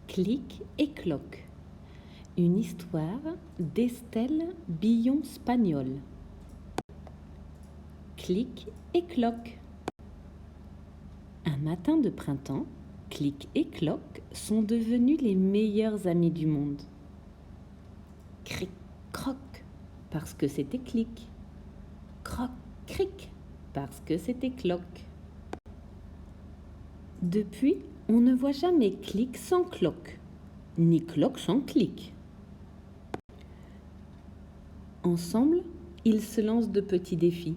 Clic et cloc. Une histoire d'Estelle Billon-Spagnol. Clic et cloc. Un matin de printemps, Clic et cloc sont devenus les meilleurs amis du monde. Cric, croc, parce que c'était Clic. Croc, cric, parce que c'était cloc. Depuis, on ne voit jamais Clic sans cloc, ni cloc sans Clic. Ensemble, ils se lancent de petits défis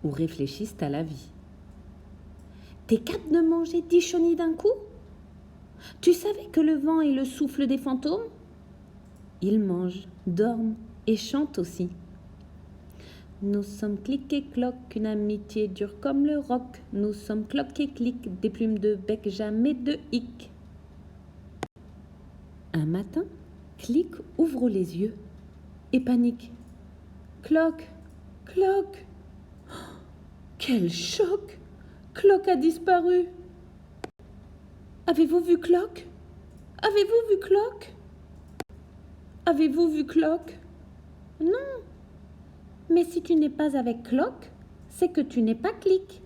ou réfléchissent à la vie. T'es capable de manger 10 chenilles d'un coup? Tu savais que le vent est le souffle des fantômes? Ils mangent, dorment et chantent aussi. Nous sommes Clic et cloc, une amitié dure comme le roc. Nous sommes cloc et clic, des plumes de bec, jamais de hic. Un matin, Clic ouvre les yeux et panique. Cloc, cloc! Oh, quel choc! Cloc a disparu. Avez-vous vu Cloc? Avez-vous vu Cloc? Avez-vous vu Cloc? Non. Mais si tu n'es pas avec Cloc, c'est que tu n'es pas Clic.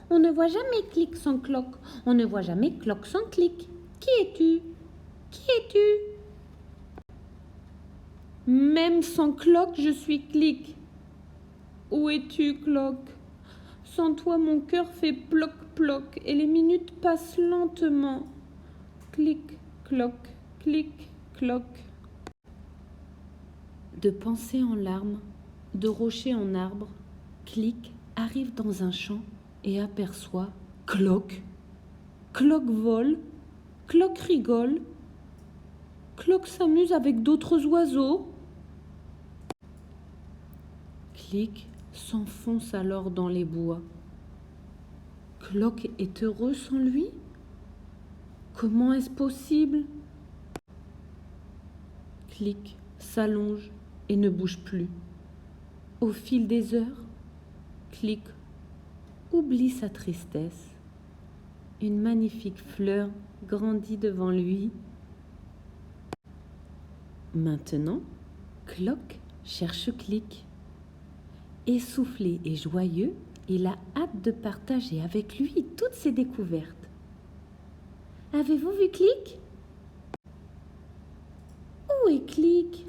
On ne voit jamais Clic sans Cloc. On ne voit jamais Cloc sans Clic. Qui es-tu? Qui es-tu? Même sans Cloc, je suis Clic. Où es-tu, Cloc? Sans toi, mon cœur fait ploc-ploc et les minutes passent lentement. Clic, cloc, clic, cloc. De pensée en larmes, de rocher en arbre, Clic arrive dans un champ et aperçoit Cloc. Cloc vole, Cloc rigole, Cloc s'amuse avec d'autres oiseaux. Clic s'enfonce alors dans les bois. Cloc est heureux sans lui? Comment est-ce possible? Clic s'allonge et ne bouge plus. Au fil des heures, Clic oublie sa tristesse. Une magnifique fleur grandit devant lui. Maintenant, Cloc cherche Clic. Essoufflé et joyeux, il a hâte de partager avec lui toutes ses découvertes. Avez-vous vu Clic? Où est Clic?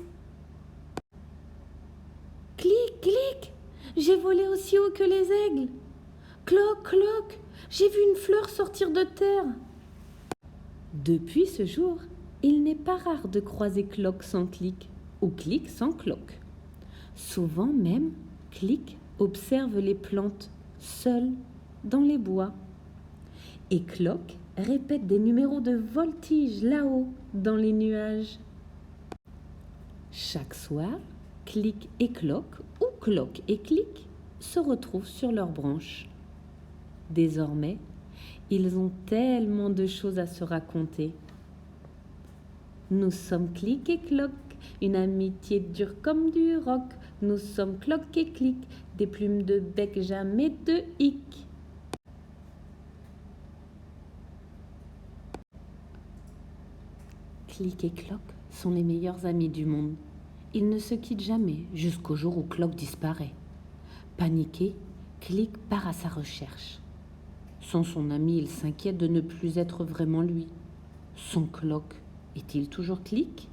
Clic, Clic, j'ai volé aussi haut que les aigles. Cloc, cloc, j'ai vu une fleur sortir de terre. Depuis ce jour, il n'est pas rare de croiser Cloc sans Clic ou Clic sans Cloc. Souvent même, Clic observe les plantes, seul, dans les bois. Et Cloc répète des numéros de voltige là-haut, dans les nuages. Chaque soir, Clic et Cloc, ou Cloc et Clic, se retrouvent sur leurs branches. Désormais, ils ont tellement de choses à se raconter. Nous sommes Clic et Cloc, une amitié dure comme du roc. Nous sommes Cloc et Clic, des plumes de bec, jamais de hic. Clic et Cloc sont les meilleurs amis du monde. Ils ne se quittent jamais jusqu'au jour où Cloc disparaît. Paniqué, Clic part à sa recherche. Sans son ami, il s'inquiète de ne plus être vraiment lui. Son Cloc est-il toujours Clic ?